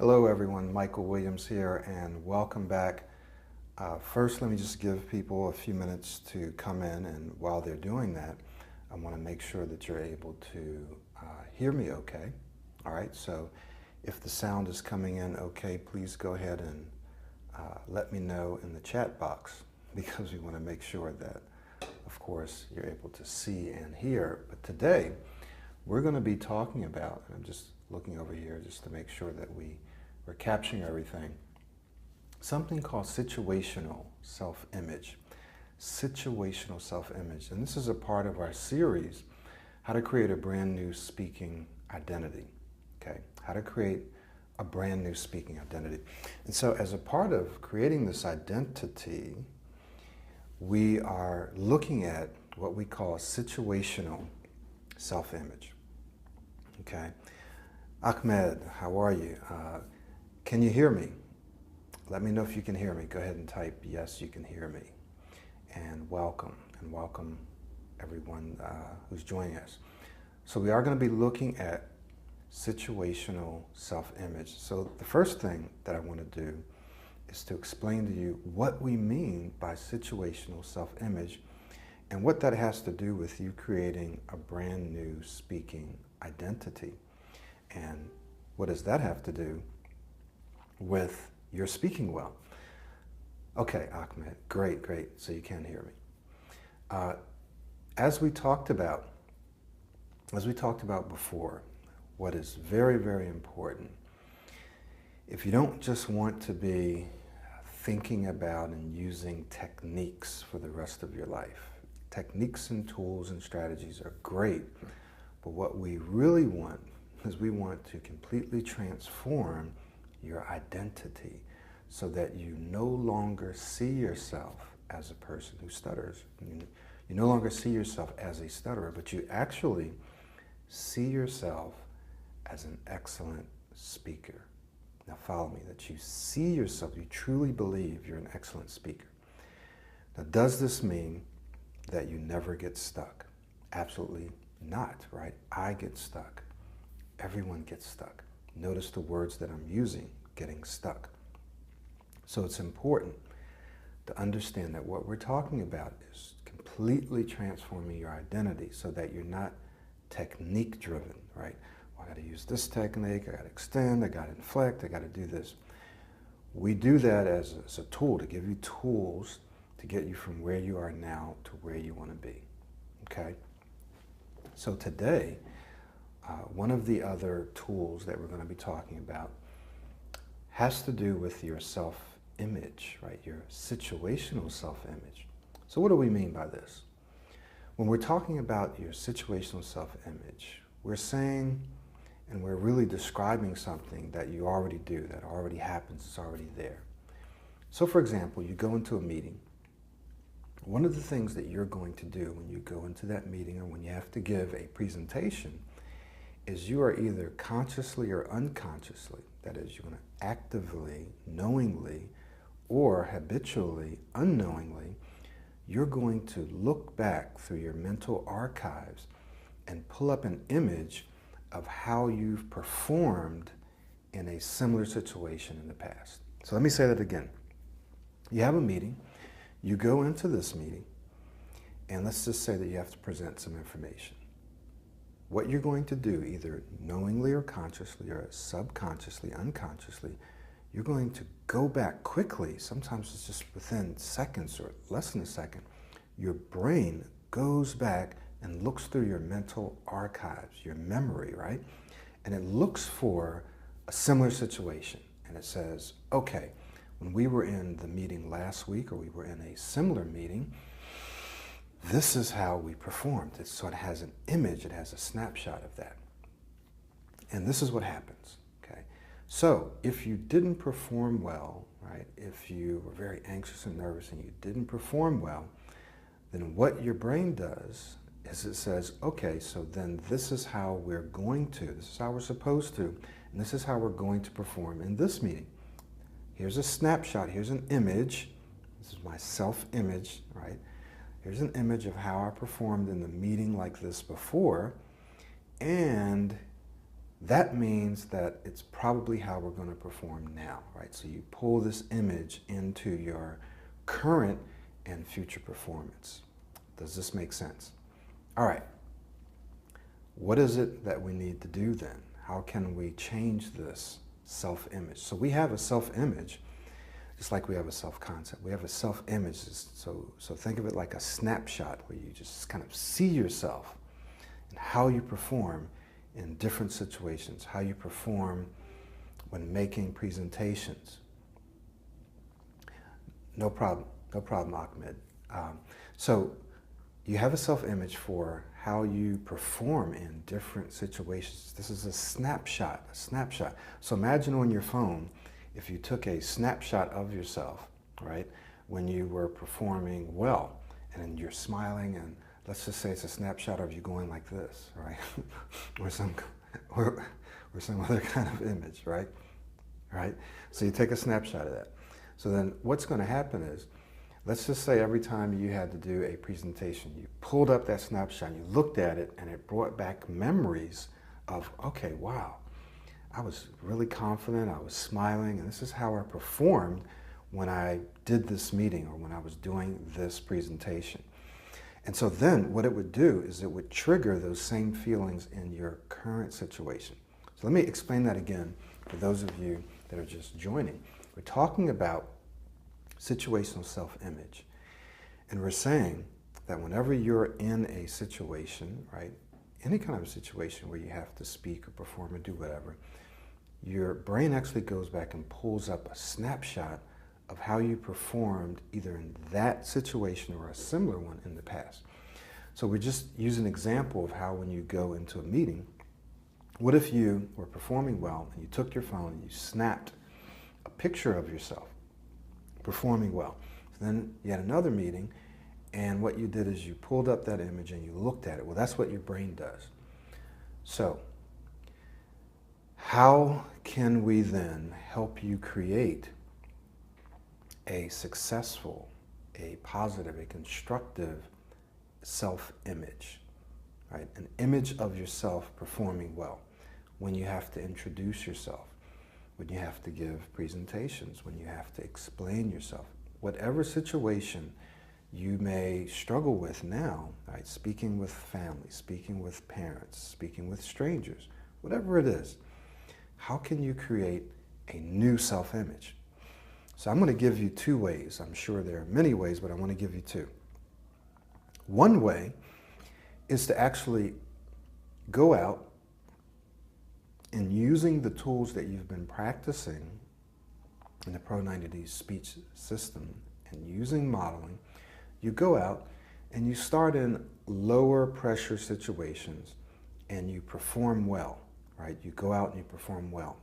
Hello everyone, Michael Williams here and welcome back. First, let me just give people a few minutes to come in, and while they're doing that, I want to make sure that you're able to hear me okay. All right, so if the sound is coming in okay, please go ahead and let me know in the chat box because we want to make sure that, of course, you're able to see and hear. But today, we're going to be talking about, and I'm just looking over here just to make sure that we're capturing everything, something called situational self-image. Situational self-image. And this is a part of our series, how to create a brand new speaking identity. Okay, how to create a brand new speaking identity. And so as a part of creating this identity, we are looking at what we call situational self-image. Okay, Ahmed, how are you? Can you hear me? Let me know if you can hear me. Go ahead and type, yes, you can hear me. And welcome everyone who's joining us. So we are going to be looking at situational self-image. So the first thing that I want to do is to explain to you what we mean by situational self-image and what that has to do with you creating a brand new speaking identity. And what does that have to do with your speaking well? Okay, Ahmed, great. So you can hear me. As we talked about before, what is very, very important, if you don't just want to be thinking about and using techniques for the rest of your life, techniques and tools and strategies are great, but what we really want is we want to completely transform your identity so that you no longer see yourself as a person who stutters. You no longer see yourself as a stutterer, but you actually see yourself as an excellent speaker. Now follow me, that you see yourself, you truly believe you're an excellent speaker. Now does this mean that you never get stuck? Absolutely not, right? I get stuck. Everyone gets stuck. Notice the words that I'm using, getting stuck. So it's important to understand that what we're talking about is completely transforming your identity so that you're not technique driven, right? Well, I got to use this technique, I got to extend, I got to inflect, I got to do this. We do that as a tool, to give you tools to get you from where you are now to where you want to be, okay? So today, one of the other tools that we're going to be talking about has to do with your self-image, right? Your situational self-image. So what do we mean by this? When we're talking about your situational self-image, we're saying, and we're really describing something that you already do, that already happens, it's already there. So for example, you go into a meeting. One of the things that you're going to do when you go into that meeting or when you have to give a presentation is you are either consciously or unconsciously, that is, you're going to actively, knowingly, or habitually, unknowingly, you're going to look back through your mental archives and pull up an image of how you've performed in a similar situation in the past. So let me say that again. You have a meeting, you go into this meeting, and let's just say that you have to present some information. What you're going to do, either knowingly or consciously or subconsciously, unconsciously, you're going to go back quickly. Sometimes it's just within seconds or less than a second. Your brain goes back and looks through your mental archives, your memory, right? And it looks for a similar situation. And it says, okay, when we were in the meeting last week or we were in a similar meeting, this is how we performed. So it has an image, it has a snapshot of that. And this is what happens, okay? So if you didn't perform well, right, if you were very anxious and nervous and you didn't perform well, then what your brain does is it says, okay, so then this is how we're going to, this is how we're supposed to, and this is how we're going to perform in this meeting. Here's a snapshot, here's an image, this is my self-image, right? Here's an image of how I performed in the meeting like this before, and that means that it's probably how we're going to perform now, right? So you pull this image into your current and future performance. Does this make sense? All right. What is it that we need to do then? How can we change this self-image? So we have a self-image, just like we have a self-concept. We have a self-image, so think of it like a snapshot where you just kind of see yourself and how you perform in different situations, how you perform when making presentations. No problem, Ahmed. So you have a self-image for how you perform in different situations. This is a snapshot. So imagine on your phone, if you took a snapshot of yourself, right, when you were performing well, and then you're smiling, and let's just say it's a snapshot of you going like this, right, or some other kind of image, right? So you take a snapshot of that. So then what's going to happen is, let's just say every time you had to do a presentation, you pulled up that snapshot, you looked at it, and it brought back memories of, okay, wow, I was really confident, I was smiling, and this is how I performed when I did this meeting or when I was doing this presentation. And so then what it would do is it would trigger those same feelings in your current situation. So let me explain that again for those of you that are just joining. We're talking about situational self-image. And we're saying that whenever you're in a situation, right, any kind of situation where you have to speak or perform or do whatever, your brain actually goes back and pulls up a snapshot of how you performed either in that situation or a similar one in the past. So we just use an example of how when you go into a meeting, what if you were performing well and you took your phone and you snapped a picture of yourself performing well. So then you had another meeting, and what you did is you pulled up that image and you looked at it. Well, that's what your brain does. So how can we then help you create a successful, a positive, a constructive self-image, right? An image of yourself performing well when you have to introduce yourself, when you have to give presentations, when you have to explain yourself. Whatever situation you may struggle with now, right? Speaking with family, speaking with parents, speaking with strangers, whatever it is, how can you create a new self-image? So I'm going to give you two ways. I'm sure there are many ways, but I want to give you two. One way is to actually go out and using the tools that you've been practicing in the Pro 90 speech system and using modeling, you go out and you start in lower pressure situations and you perform well, right? You go out and you perform well.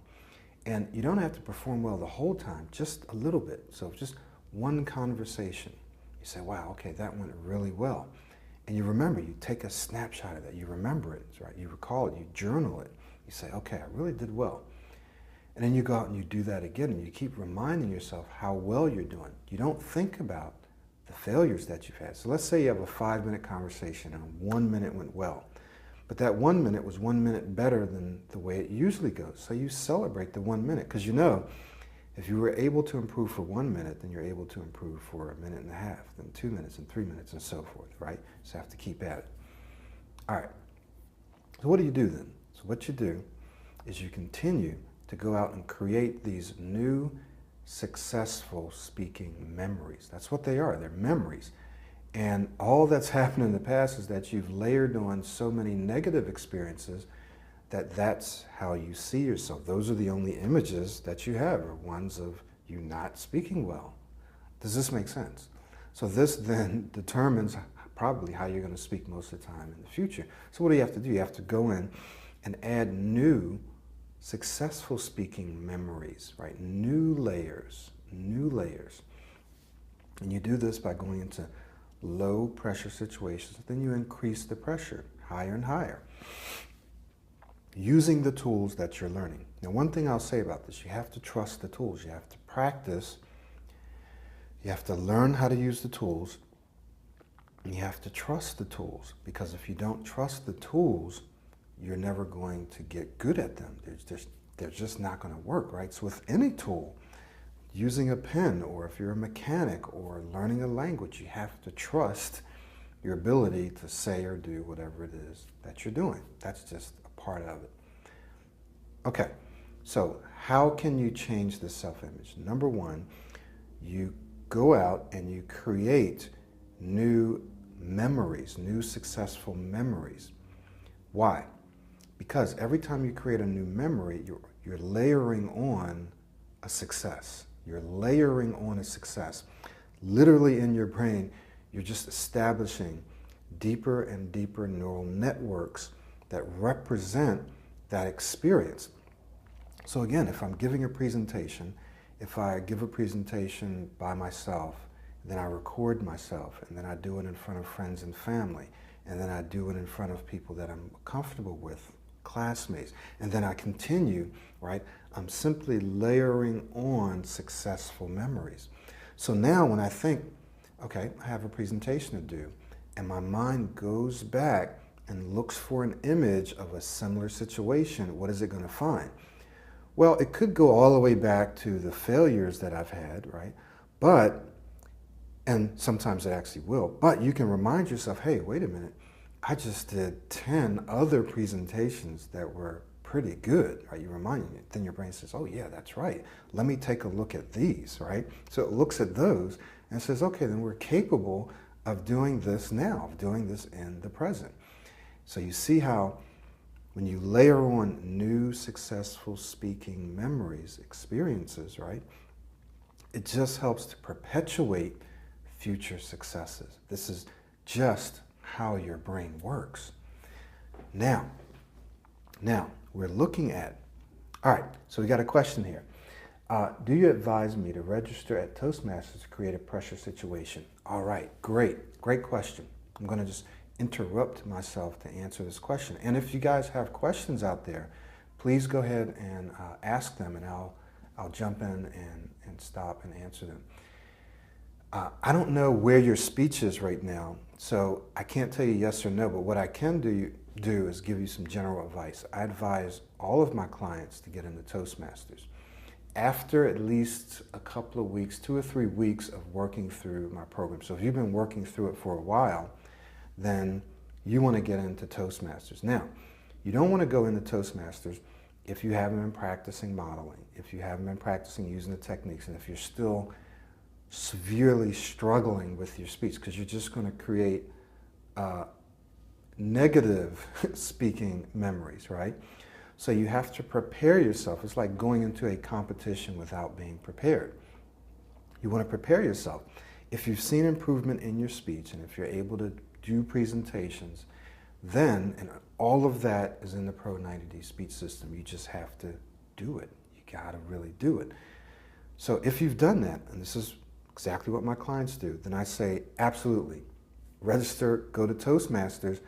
And you don't have to perform well the whole time, just a little bit. So just one conversation, you say, wow, okay, that went really well. And you remember, you take a snapshot of that, you remember it, right? You recall it, you journal it. You say, okay, I really did well. And then you go out and you do that again, and you keep reminding yourself how well you're doing. You don't think about the failures that you've had. So let's say you have a 5-minute conversation and 1 minute went well. But that 1 minute was 1 minute better than the way it usually goes. So you celebrate the 1 minute, because you know if you were able to improve for 1 minute, then you're able to improve for 1.5 minutes, then 2 minutes and 3 minutes and so forth, right? So you have to keep at it. All right, so what do you do then? So what you do is you continue to go out and create these new successful speaking memories. That's what they are, they're memories. And all that's happened in the past is that you've layered on so many negative experiences that that's how you see yourself. Those are the only images that you have, are ones of you not speaking well. Does this make sense? So this then determines probably how you're going to speak most of the time in the future. So what do you have to do? You have to go in and add new successful speaking memories, right? New layers. And you do this by going into low pressure situations. Then you increase the pressure higher and higher, using the tools that you're learning. Now, one thing I'll say about this, you have to trust the tools. You have to practice. You have to learn how to use the tools. And you have to trust the tools, because if you don't trust the tools, you're never going to get good at them. They're just not going to work, right? So with any tool, using a pen, or if you're a mechanic or learning a language, you have to trust your ability to say or do whatever it is that you're doing. That's just a part of it. Okay, so how can you change the self-image? Number one, you go out and you create new memories, new successful memories. Why? Because every time you create a new memory, you're layering on a success. You're layering on a success. Literally in your brain, you're just establishing deeper and deeper neural networks that represent that experience. So again, if I'm giving a presentation, if I give a presentation by myself, then I record myself, and then I do it in front of friends and family, and then I do it in front of people that I'm comfortable with, classmates, and then I continue, right? I'm simply layering on successful memories. So now when I think, okay, I have a presentation to do, and my mind goes back and looks for an image of a similar situation, what is it going to find? Well, it could go all the way back to the failures that I've had, right? And sometimes it actually will, but you can remind yourself, hey, wait a minute, I just did 10 other presentations that were pretty good, right? You remind you, then your brain says, oh yeah, that's right. Let me take a look at these, right? So it looks at those and says, okay, then we're capable of doing this now, of doing this in the present. So you see how when you layer on new successful speaking memories, experiences, right? It just helps to perpetuate future successes. This is just how your brain works. Now, we're looking at, all right, so we got a question here. Do you advise me to register at Toastmasters to create a pressure situation? All right, great question. I'm going to just interrupt myself to answer this question. And if you guys have questions out there, please go ahead and ask them, and I'll jump in and stop and answer them. I don't know where your speech is right now, so I can't tell you yes or no, but what I can do is give you some general advice. I advise all of my clients to get into Toastmasters. After at least a couple of weeks, 2 or 3 weeks of working through my program. So if you've been working through it for a while, then you want to get into Toastmasters. Now, you don't want to go into Toastmasters if you haven't been practicing modeling, if you haven't been practicing using the techniques, and if you're still severely struggling with your speech, because you're just going to create negative speaking memories, right? So you have to prepare yourself. It's like going into a competition without being prepared. You want to prepare yourself. If you've seen improvement in your speech, and if you're able to do presentations, then, and all of that is in the Pro 90D speech system, you just have to do it. You got to really do it. So if you've done that, and this is exactly what my clients do, then I say absolutely, register, go to Toastmasters,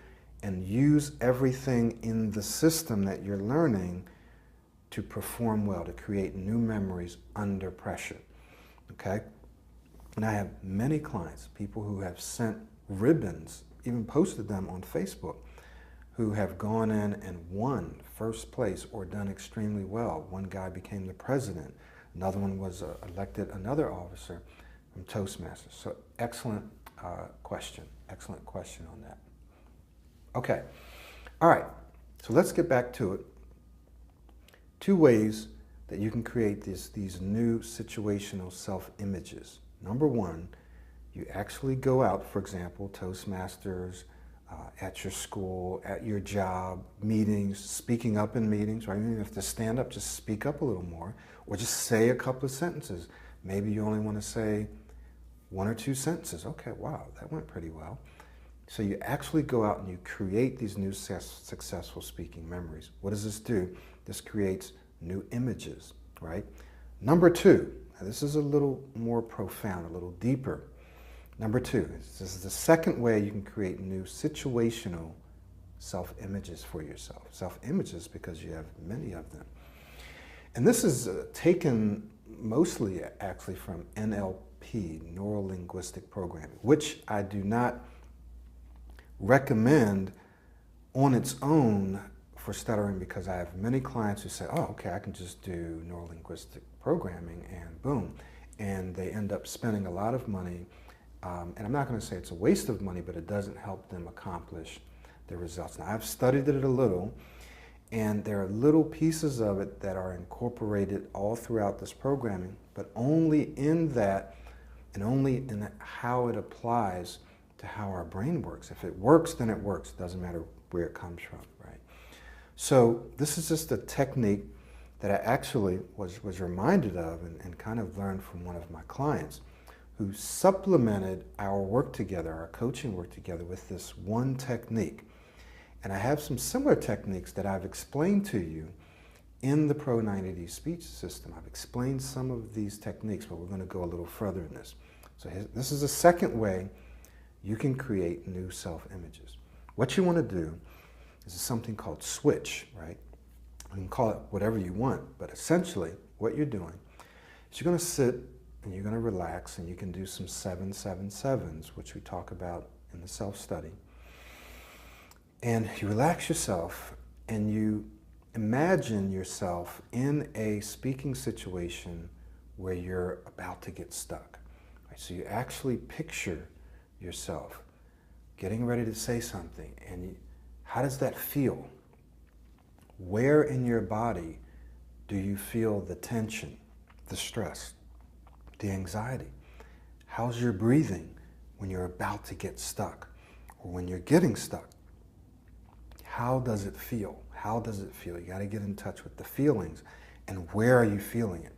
and use everything in the system that you're learning to perform well, to create new memories under pressure, okay? And I have many clients, people who have sent ribbons, even posted them on Facebook, who have gone in and won first place or done extremely well. One guy became the president. Another one was elected another officer from Toastmasters. So excellent question on that. Okay, all right, so let's get back to it. 2 ways that you can create these new situational self-images. Number 1, you actually go out, for example, Toastmasters, at your school, at your job, meetings, speaking up in meetings, right? You don't have to stand up, just speak up a little more, or just say a couple of sentences. Maybe you only want to say 1 or 2 sentences. Okay, wow, that went pretty well. So you actually go out and you create these new successful speaking memories. What does this do? This creates new images, right? Number 2, now this is a little more profound, a little deeper. Number 2, this is the second way you can create new situational self-images for yourself. Self-images because you have many of them. And this is taken mostly actually from NLP, Neuro-Linguistic Programming, which I do not recommend on its own for stuttering because I have many clients who say, oh, okay, I can just do neurolinguistic programming and boom. And they end up spending a lot of money. And I'm not going to say it's a waste of money, but it doesn't help them accomplish their results. Now, I've studied it a little, and there are little pieces of it that are incorporated all throughout this programming, but only in that and only in how it applies to how our brain works. If it works, then it works. It doesn't matter where it comes from, right? So this is just a technique that I actually was reminded of and kind of learned from one of my clients who supplemented our work together, our coaching work together, with this one technique. And I have some similar techniques that I've explained to you in the Pro 90D speech system. I've explained some of these techniques, but we're going to go a little further in this. So this is a second way you can create new self-images. What you want to do is something called switch, right? You can call it whatever you want, but essentially what you're doing is you're going to sit and you're going to relax, and you can do some 7-7-7s, which we talk about in the self-study. And you relax yourself and you imagine yourself in a speaking situation where you're about to get stuck. Right? So you actually picture yourself getting ready to say something, and how does that feel? Where in your body do you feel the tension, the stress, the anxiety? How's your breathing when you're about to get stuck or when you're getting stuck? How does it feel? How does it feel? You got to get in touch with the feelings. And where are you feeling it?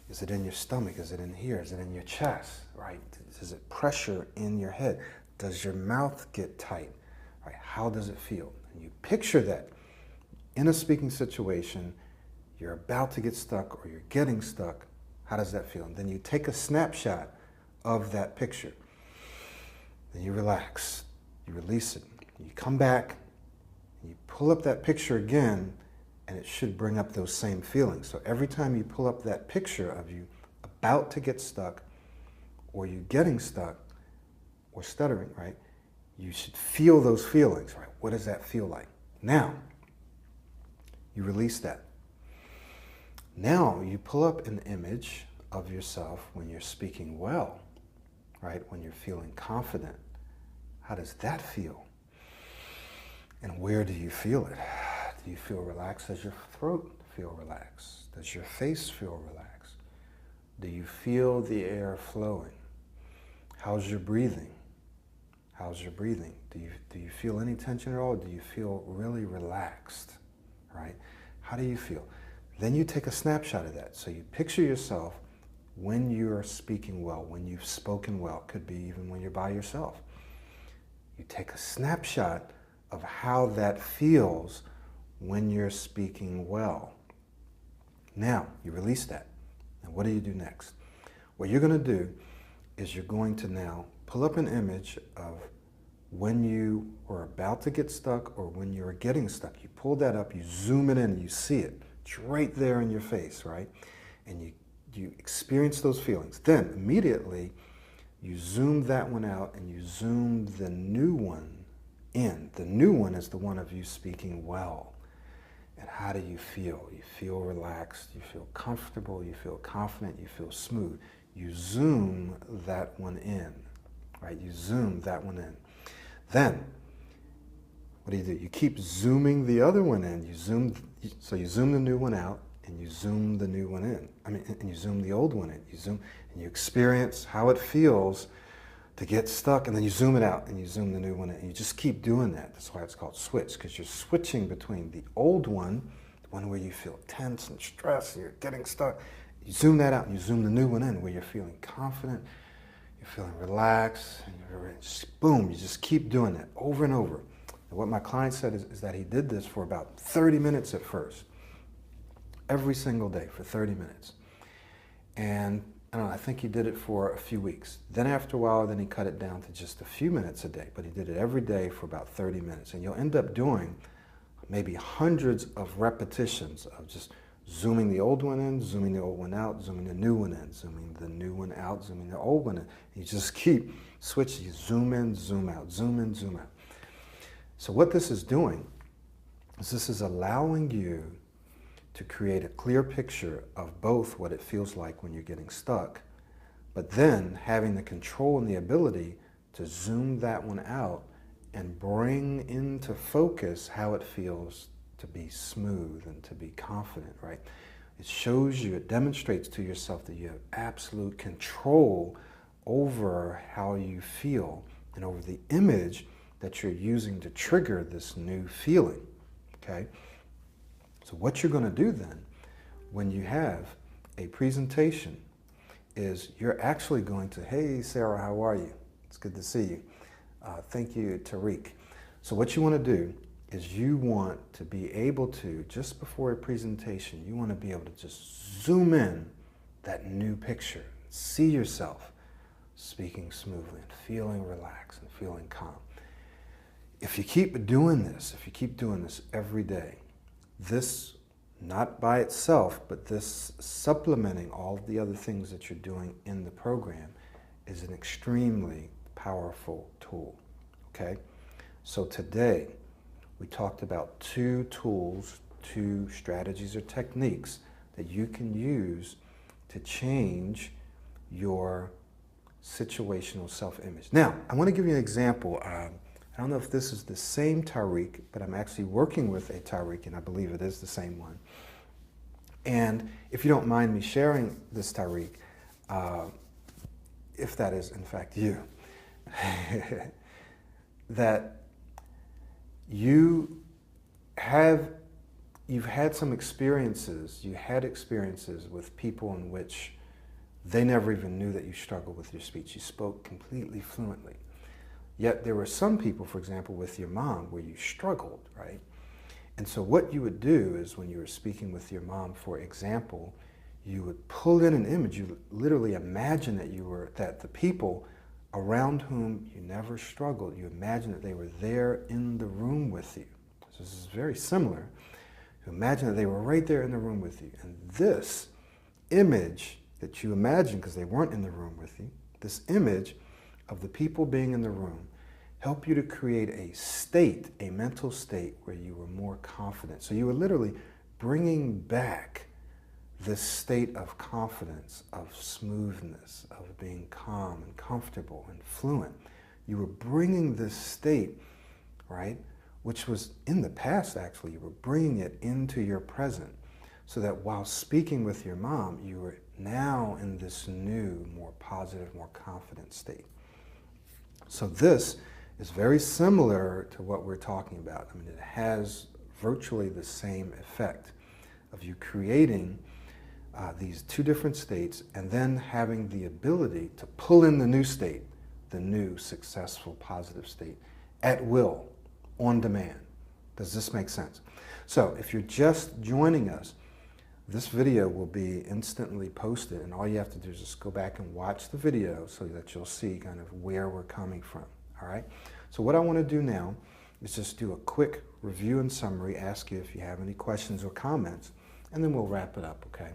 Is it in your stomach? Is it in here? Is it in your chest? Right? Is it pressure in your head? Does your mouth get tight? Right? How does it feel? And you picture that in a speaking situation, you're about to get stuck or you're getting stuck. How does that feel? And then you take a snapshot of that picture. Then you relax. You release it. You come back. You pull up that picture again, and it should bring up those same feelings. So every time you pull up that picture of you about to get stuck, or you getting stuck, or stuttering, right? You should feel those feelings, right? What does that feel like? Now, you release that. Now you pull up an image of yourself when you're speaking well, right? When you're feeling confident. How does that feel? And where do you feel it? Do you feel relaxed? Does your throat feel relaxed? Does your face feel relaxed? Do you feel the air flowing? How's your breathing? How's your breathing? Do you feel any tension at all? Do you feel really relaxed? Right? How do you feel? Then you take a snapshot of that. So you picture yourself when you're speaking well, when you've spoken well. Could be even when you're by yourself. You take a snapshot of how that feels when you're speaking well. Now, you release that. And what do you do next? What you're going to do is you're going to now pull up an image of when you are about to get stuck or when you're getting stuck. You pull that up, you zoom it in, and you see it. It's right there in your face, right? And you experience those feelings. Then, immediately, you zoom that one out and you zoom the new one in. The new one is the one of you speaking well. And how do you feel? You feel relaxed, you feel comfortable, you feel confident, you feel smooth. You zoom that one in, right? You zoom that one in. Then, what do? You keep zooming the other one in. So you zoom the new one out and you zoom the new one in. And you zoom the old one in. You zoom and you experience how it feels to get stuck, and then you zoom it out and you zoom the new one in. And you just keep doing that. That's why it's called switch, because you're switching between the old one, the one where you feel tense and stressed and you're getting stuck. You zoom that out and you zoom the new one in where you're feeling confident, you're feeling relaxed, and you're just, boom, you just keep doing that over and over. And what my client said is that he did this for about 30 minutes at first, every single day for 30 minutes. And I don't know, I think he did it for a few weeks. Then after a while, then he cut it down to just a few minutes a day, but he did it every day for about 30 minutes. And you'll end up doing maybe hundreds of repetitions of just zooming the old one in, zooming the old one out, zooming the new one in, zooming the new one out, zooming the old one in. You just keep switching. You zoom in, zoom out, zoom in, zoom out. So what this is doing This is allowing you to create a clear picture of both what it feels like when you're getting stuck, but then having the control and the ability to zoom that one out and bring into focus how it feels to be smooth and to be confident, right? It shows you, it demonstrates to yourself that you have absolute control over how you feel and over the image that you're using to trigger this new feeling, okay? So what you're going to do then, when you have a presentation, is you're actually going to, hey, Sarah, how are you? It's good to see you. Thank you, Tariq. So what you want to do is you want to be able to, just before a presentation, you want to be able to just zoom in that new picture, see yourself speaking smoothly and feeling relaxed and feeling calm. If you keep doing this, every day, this, not by itself, but this supplementing all the other things that you're doing in the program, is an extremely powerful tool, okay? So today, we talked about 2 tools, 2 strategies or techniques that you can use to change your situational self-image. Now, I want to give you an example. I don't know if this is the same Tariq, but I'm actually working with a Tariq, and I believe it is the same one. And if you don't mind me sharing this, Tariq, if that is in fact you, that you've had some experiences, you had experiences with people in which they never even knew that you struggled with your speech. You spoke completely fluently. Yet there were some people, for example, with your mom, where you struggled, right? And so what you would do is when you were speaking with your mom, for example, you would pull in an image. You literally imagine that the people around whom you never struggled, you imagine that they were there in the room with you. So this is very similar. You imagine that they were right there in the room with you. And this image that you imagine, because they weren't in the room with you, this image of the people being in the room, help you to create a state, a mental state where you were more confident. So you were literally bringing back this state of confidence, of smoothness, of being calm and comfortable and fluent. You were bringing this state, right, which was in the past actually, you were bringing it into your present, so that while speaking with your mom, you were now in this new, more positive, more confident state. So this is very similar to what we're talking about. I mean, it has virtually the same effect of you creating these 2 different states and then having the ability to pull in the new state, the new, successful, positive state, at will, on demand. Does this make sense? So if you're just joining us, this video will be instantly posted, and all you have to do is just go back and watch the video so that you'll see kind of where we're coming from, all right? So what I want to do now is just do a quick review and summary, ask you if you have any questions or comments, and then we'll wrap it up, okay?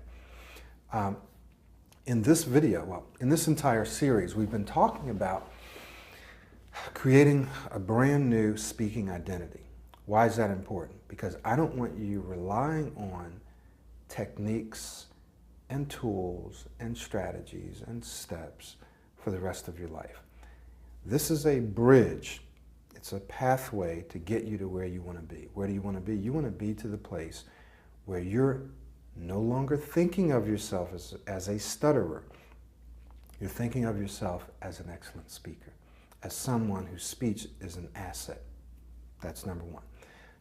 In this video, well, in this entire series, we've been talking about creating a brand new speaking identity. Why is that important? Because I don't want you relying on techniques and tools and strategies and steps for the rest of your life. This is a bridge. It's a pathway to get you to where you want to be. Where do you want to be? You want to be to the place where you're no longer thinking of yourself as a stutterer. You're thinking of yourself as an excellent speaker, as someone whose speech is an asset. That's number 1.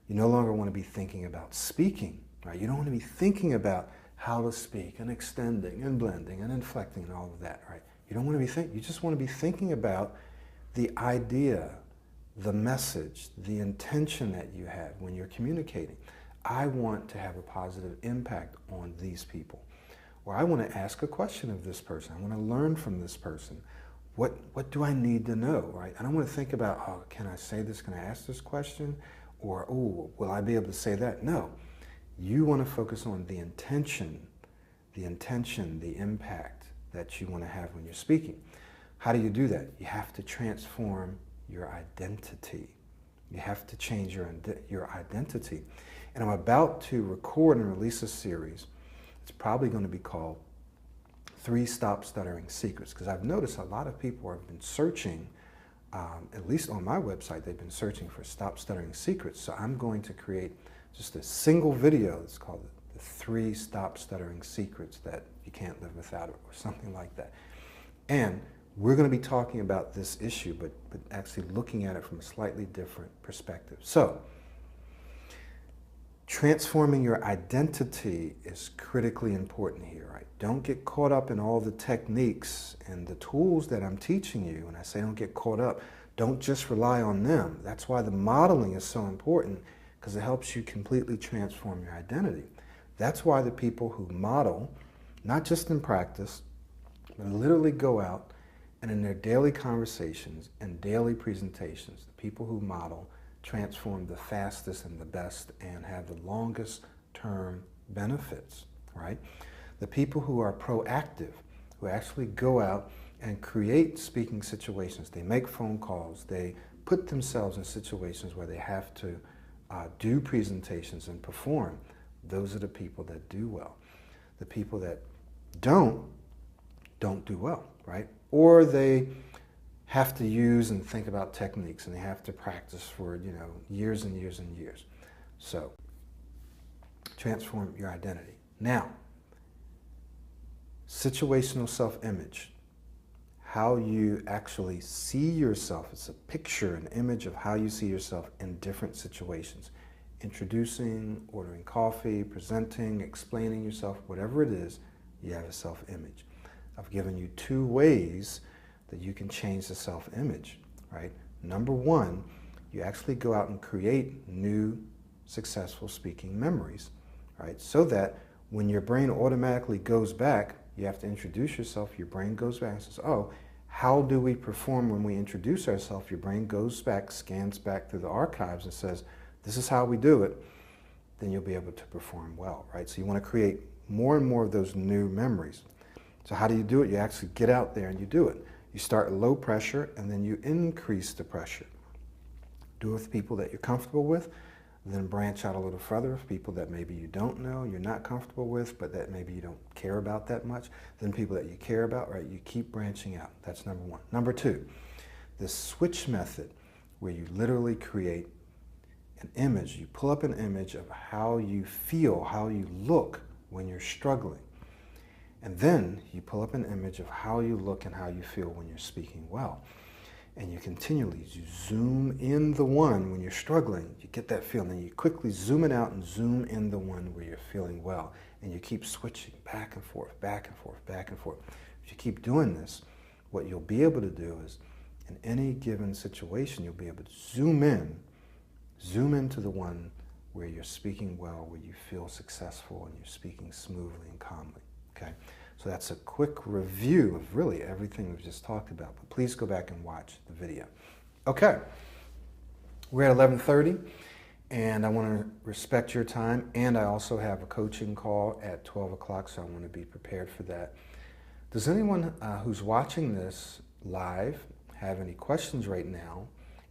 You no longer want to be thinking about speaking, right? You don't want to be thinking about how to speak and extending and blending and inflecting and all of that, right? You don't want to be you just want to be thinking about the idea, the message, the intention that you have when you're communicating. I want to have a positive impact on these people. Or I want to ask a question of this person. I want to learn from this person. What do I need to know, right? I don't want to think about, oh, can I say this? Can I ask this question? Or, oh, will I be able to say that? No. You want to focus on the intention, the impact that you want to have when you're speaking. How do you do that? You have to transform your identity. You have to change your identity. And I'm about to record and release a series. It's probably going to be called 3 Stop Stuttering Secrets, because I've noticed a lot of people have been searching, at least on my website, they've been searching for Stop Stuttering Secrets. So I'm going to create just a single video. It's called the 3 Stop Stuttering Secrets that you can't live without, or something like that. And we're going to be talking about this issue, but actually looking at it from a slightly different perspective. So, transforming your identity is critically important here, right? Don't get caught up in all the techniques and the tools that I'm teaching you. When I say don't get caught up, don't just rely on them. That's why the modeling is so important, because it helps you completely transform your identity. That's why the people who model, not just in practice, but literally go out and in their daily conversations and daily presentations, the people who model transform the fastest and the best and have the longest term benefits, right? The people who are proactive, who actually go out and create speaking situations, they make phone calls, they put themselves in situations where they have to do presentations and perform, those are the people that do well. The people that don't do well, right? Or they have to use and think about techniques, and they have to practice for, years and years and years. So, transform your identity. Now, situational self-image, how you actually see yourself. It's a picture, an image of how you see yourself in different situations. Introducing, ordering coffee, presenting, explaining yourself, whatever it is, you have a self-image. I've given you 2 ways that you can change the self-image, right? Number 1, you actually go out and create new successful speaking memories, right? So that when your brain automatically goes back, you have to introduce yourself, your brain goes back and says, oh, how do we perform when we introduce ourselves? Your brain goes back, scans back through the archives and says, this is how we do it. Then you'll be able to perform well, right? So you want to create more and more of those new memories. So how do you do it? You actually get out there and you do it. You start low pressure and then you increase the pressure. Do it with people that you're comfortable with, and then branch out a little further with people that maybe you don't know, you're not comfortable with, but that maybe you don't care about that much. Then people that you care about, right? You keep branching out. That's number 1. Number 2, the switch method, where you literally create an image. You pull up an image of how you feel, how you look when you're struggling. And then you pull up an image of how you look and how you feel when you're speaking well. And you continually, you zoom in the one when you're struggling, you get that feeling, and you quickly zoom it out and zoom in the one where you're feeling well. And you keep switching back and forth, back and forth, back and forth. If you keep doing this, what you'll be able to do is, in any given situation, you'll be able to zoom into the one where you're speaking well, where you feel successful and you're speaking smoothly and calmly. Okay, so that's a quick review of really everything we've just talked about, but please go back and watch the video. Okay, we're at 11:30, and I want to respect your time, and I also have a coaching call at 12 o'clock, so I want to be prepared for that. Does anyone who's watching this live have any questions right now?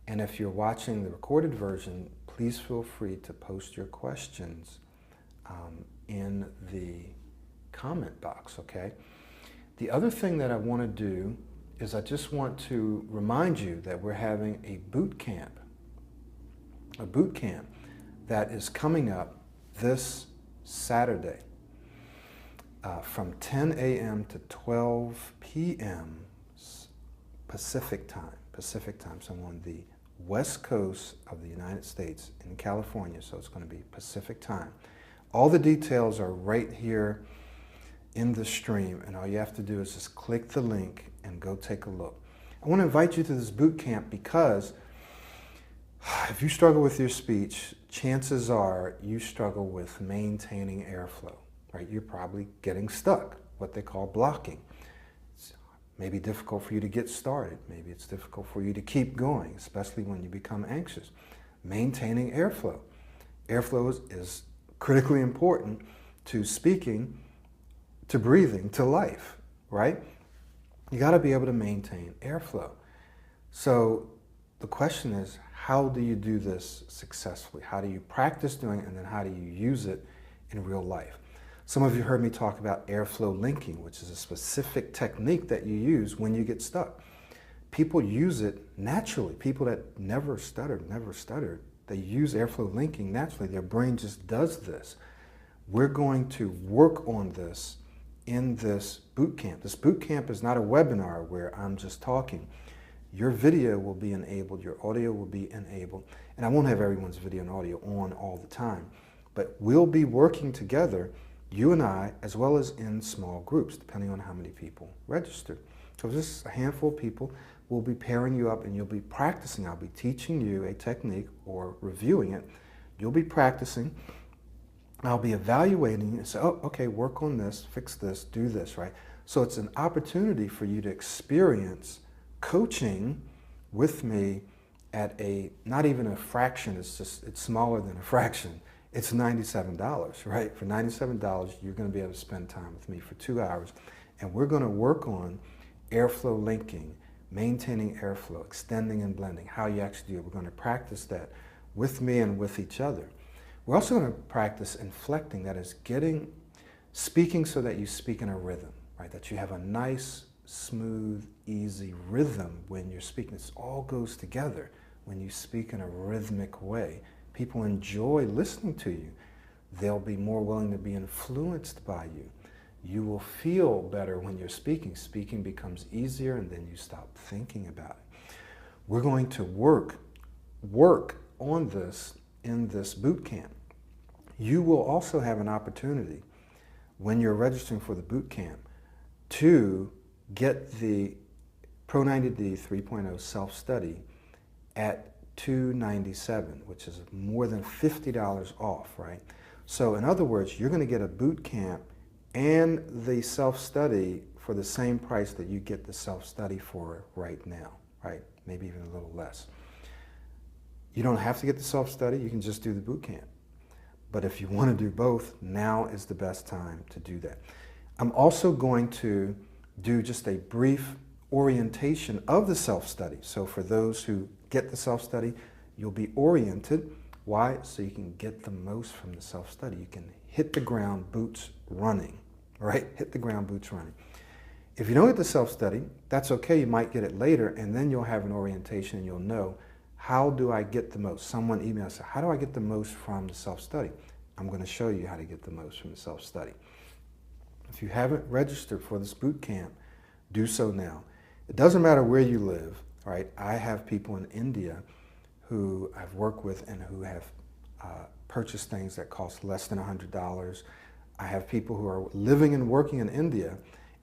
And if you're watching the recorded version, please feel free to post your questions in the comment box, okay? The other thing that I want to do is I just want to remind you that we're having a boot camp that is coming up this Saturday from 10 a.m. to 12 p.m. Pacific time. So I'm on the west coast of the United States in California, so it's going to be Pacific time. All the details are right here in the stream, and all you have to do is just click the link and go take a look. I want to invite you to this boot camp because if you struggle with your speech, chances are you struggle with maintaining airflow, right? You're probably getting stuck, what they call blocking. It's maybe difficult for you to get started. Maybe it's difficult for you to keep going, especially when you become anxious. Maintaining airflow. Airflow is critically important to speaking, to breathing, to life, right? You got to be able to maintain airflow. So the question is, how do you do this successfully? How do you practice doing it, and then how do you use it in real life? Some of you heard me talk about airflow linking, which is a specific technique that you use when you get stuck. People use it naturally. People that never stuttered, they use airflow linking naturally. Their brain just does this. We're going to work on this in this boot camp. This boot camp is not a webinar where I'm just talking. Your video will be enabled, your audio will be enabled, and I won't have everyone's video and audio on all the time, but we'll be working together, you and I, as well as in small groups, depending on how many people register. So if this is a handful of people, we'll be pairing you up and you'll be practicing. I'll be teaching you a technique or reviewing it. You'll be practicing. I'll be evaluating and say, oh, okay, work on this, fix this, do this, right? So it's an opportunity for you to experience coaching with me at not even a fraction, it's smaller than a fraction. It's $97, right? For $97, you're going to be able to spend time with me for 2 hours, and we're going to work on airflow linking, maintaining airflow, extending and blending, how you actually do it. We're going to practice that with me and with each other. We're also going to practice inflecting, that is speaking so that you speak in a rhythm, right? That you have a nice, smooth, easy rhythm when you're speaking. This all goes together when you speak in a rhythmic way. People enjoy listening to you. They'll be more willing to be influenced by you. You will feel better when you're speaking. Speaking becomes easier, and then you stop thinking about it. We're going to work on this in this boot camp. You will also have an opportunity when you're registering for the boot camp to get the Pro 90D 3.0 self-study at $297, which is more than $50 off, right? So in other words, you're going to get a boot camp and the self-study for the same price that you get the self-study for right now, right? Maybe even a little less. You don't have to get the self-study, you can just do the boot camp. But if you want to do both, now is the best time to do that. I'm also going to do just a brief orientation of the self-study. So for those who get the self-study, you'll be oriented. Why? So you can get the most from the self-study. You can hit the ground boots running, right? Hit the ground boots running. If you don't get the self-study, that's okay. You might get it later, and then you'll have an orientation and you'll know, how do I get the most? Someone emailed and said, how do I get the most from the self-study? I'm going to show you how to get the most from the self-study. If you haven't registered for this boot camp, do so now. It doesn't matter where you live, right? I have people in India who I've worked with and who have purchased things that cost less than $100. I have people who are living and working in India,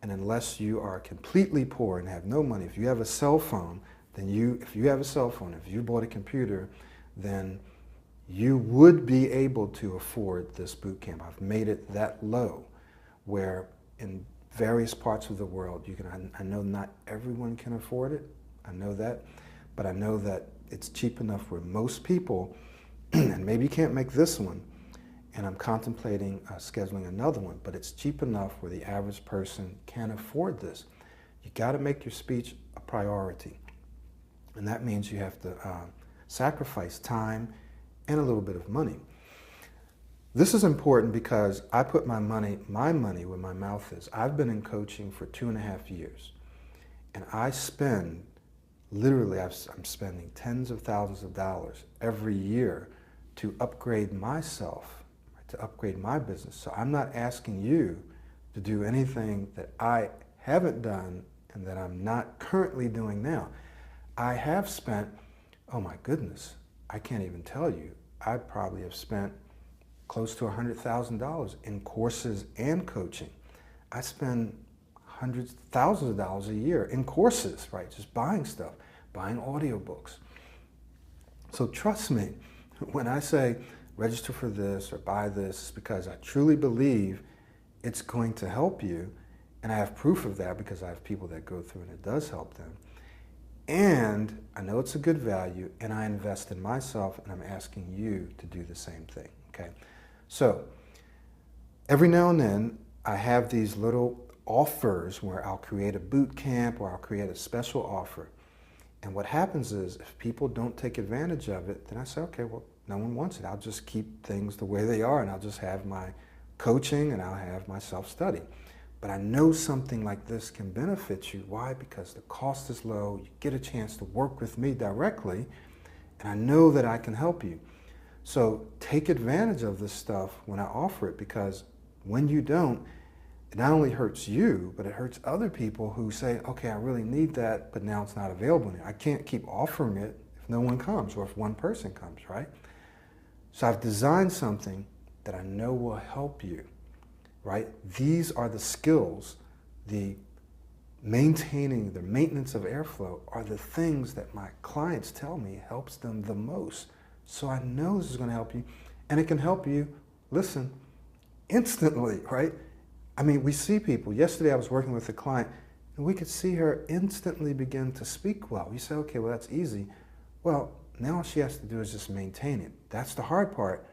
and unless you are completely poor and have no money, if you have a cell phone, then if you bought a computer, then you would be able to afford this boot camp. I've made it that low, where in various parts of the world, I know not everyone can afford it, I know that, but I know that it's cheap enough where most people, and maybe you can't make this one, and I'm contemplating scheduling another one, but it's cheap enough where the average person can afford this. You got to make your speech a priority. And that means you have to sacrifice time and a little bit of money. This is important because I put my money where my mouth is. I've been in coaching for 2.5 years. And I spend, literally I'm spending tens of thousands of dollars every year to upgrade myself, to upgrade my business. So I'm not asking you to do anything that I haven't done and that I'm not currently doing now. I have spent, oh my goodness, I can't even tell you, I probably have spent close to $100,000 in courses and coaching. I spend hundreds, thousands of dollars a year in courses, right? Just buying stuff, buying audiobooks. So trust me, when I say register for this or buy this, it's because I truly believe it's going to help you. And I have proof of that because I have people that go through and it does help them. And I know it's a good value, and I invest in myself, and I'm asking you to do the same thing, okay? So every now and then, I have these little offers where I'll create a boot camp or I'll create a special offer. And what happens is, if people don't take advantage of it, then I say, okay, well, no one wants it. I'll just keep things the way they are, and I'll just have my coaching and I'll have my self-study. But I know something like this can benefit you. Why? Because the cost is low. You get a chance to work with me directly, and I know that I can help you. So take advantage of this stuff when I offer it, because when you don't, it not only hurts you, but it hurts other people who say, okay, I really need that, but now it's not available anymore. I can't keep offering it if no one comes or if one person comes, right? So I've designed something that I know will help you, right? These are the skills, the maintenance of airflow are the things that my clients tell me helps them the most. So I know this is going to help you, and it can help you, listen, instantly, right? I mean, we see people. Yesterday I was working with a client, and we could see her instantly begin to speak well. You say, okay, well, that's easy. Well, now all she has to do is just maintain it. That's the hard part.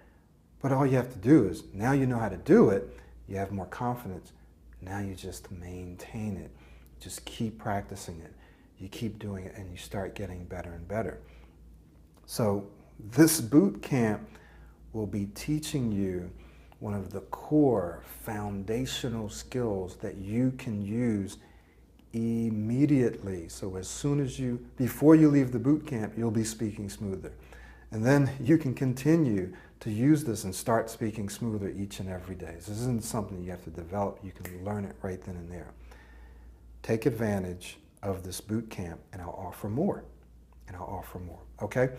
But all you have to do is, now you know how to do it, you have more confidence. Now you just maintain it. Just keep practicing it. You keep doing it, and you start getting better and better. So this boot camp will be teaching you one of the core foundational skills that you can use immediately. So as soon as before you leave the boot camp, you'll be speaking smoother. And then you can continue to use this and start speaking smoother each and every day. This isn't something you have to develop. You can learn it right then and there. Take advantage of this boot camp, and I'll offer more. Okay?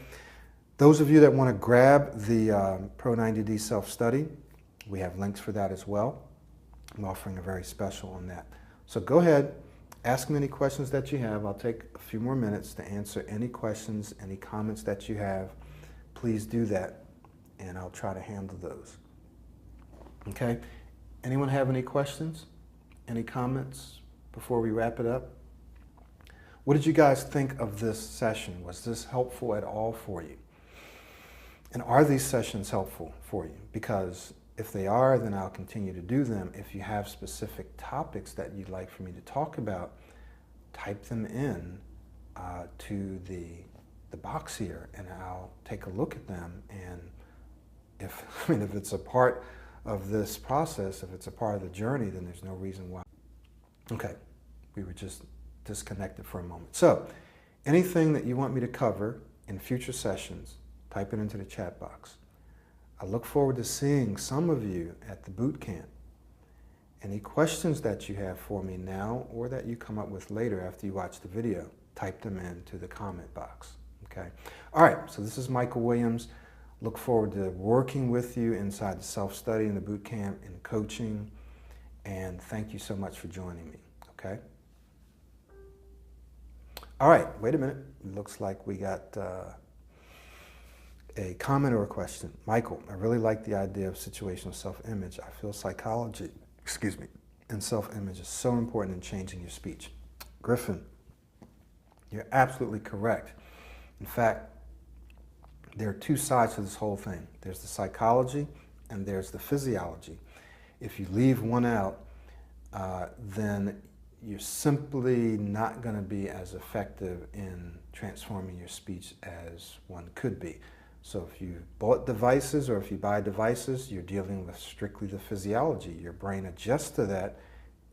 Those of you that want to grab the Pro 90D self-study, we have links for that as well. I'm offering a very special on that. So go ahead, ask me any questions that you have. I'll take a few more minutes to answer any questions, any comments that you have. Please do that, and I'll try to handle those. Okay? Anyone have any questions? Any comments before we wrap it up? What did you guys think of this session? Was this helpful at all for you? And are these sessions helpful for you? Because if they are, then I'll continue to do them. If you have specific topics that you'd like for me to talk about, type them in to the box here, and I'll take a look at them. And if it's a part of this process, if it's a part of the journey, then there's no reason why. Okay, we were just disconnected for a moment. So anything that you want me to cover in future sessions, type it into the chat box. I look forward to seeing some of you at the boot camp. Any questions that you have for me now or that you come up with later after you watch the video, type them into the comment box. Okay. All right, so this is Michael Williams. Look forward to working with you inside the self-study and the boot camp and coaching. And thank you so much for joining me. Okay. All right, wait a minute. It looks like we got a comment or a question. Michael, I really like the idea of situational self-image. I feel psychology, and self-image is so important in changing your speech. Griffin, you're absolutely correct. In fact, there are two sides to this whole thing. There's the psychology and there's the physiology. If you leave one out, then you're simply not going to be as effective in transforming your speech as one could be. So if you bought devices or if you buy devices, you're dealing with strictly the physiology. Your brain adjusts to that.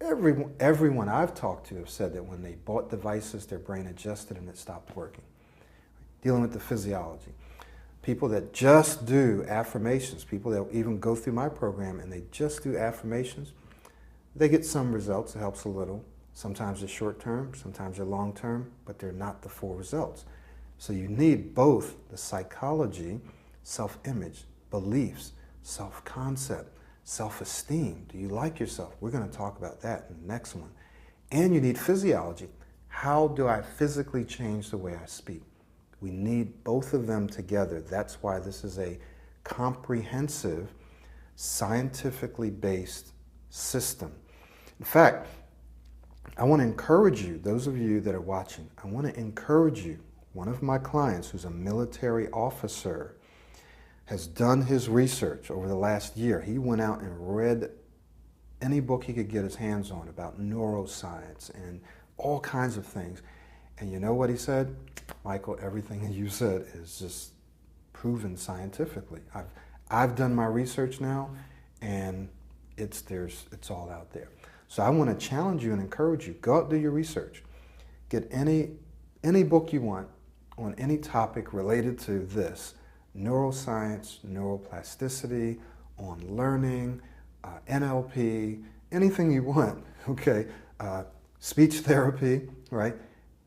Everyone I've talked to have said that when they bought devices, their brain adjusted and it stopped working. Dealing with the physiology. People that just do affirmations, people that even go through my program and they just do affirmations, they get some results. It helps a little. Sometimes they're short term, sometimes they're long term, but they're not the full results. So you need both the psychology, self-image, beliefs, self-concept, self-esteem. Do you like yourself? We're going to talk about that in the next one. And you need physiology. How do I physically change the way I speak? We need both of them together. That's why this is a comprehensive, scientifically based system. In fact, I want to encourage you, those of you that are watching, I want to encourage you. One of my clients who's a military officer has done his research over the last year. He went out and read any book he could get his hands on about neuroscience and all kinds of things. And you know what he said? Michael, everything that you said is just proven scientifically. I've done my research now, and it's all out there. So I want to challenge you and encourage you. Go out and do your research. Get any book you want on any topic related to this: neuroscience, neuroplasticity, on learning, NLP, anything you want, okay? Speech therapy, right?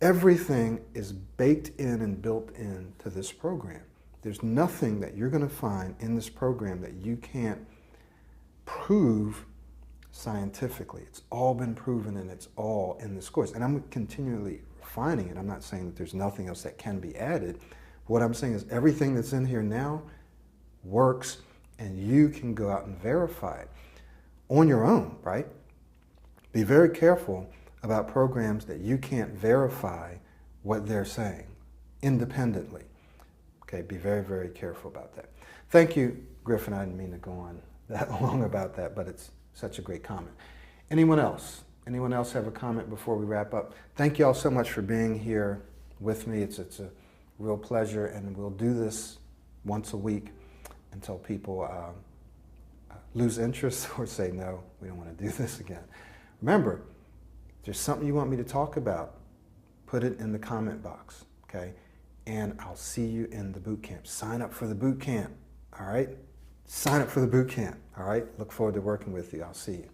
Everything is baked in and built into this program. There's nothing that you're going to find in this program that you can't prove scientifically. It's all been proven, and it's all in this course. And I'm continually refining it. I'm not saying that there's nothing else that can be added. What I'm saying is everything that's in here now works, and you can go out and verify it on your own, right? Be very careful about programs that you can't verify what they're saying independently. Okay, be very, very careful about that. Thank you, Griffin. I didn't mean to go on that long about that, but it's such a great comment. Anyone else? Anyone else have a comment before we wrap up? Thank you all so much for being here with me. It's a real pleasure, and we'll do this once a week until people lose interest or say, no, we don't want to do this again. Remember, if there's something you want me to talk about, put it in the comment box, okay? And I'll see you in the boot camp. Sign up for the boot camp, all right? Sign up for the boot camp, all right? Look forward to working with you. I'll see you.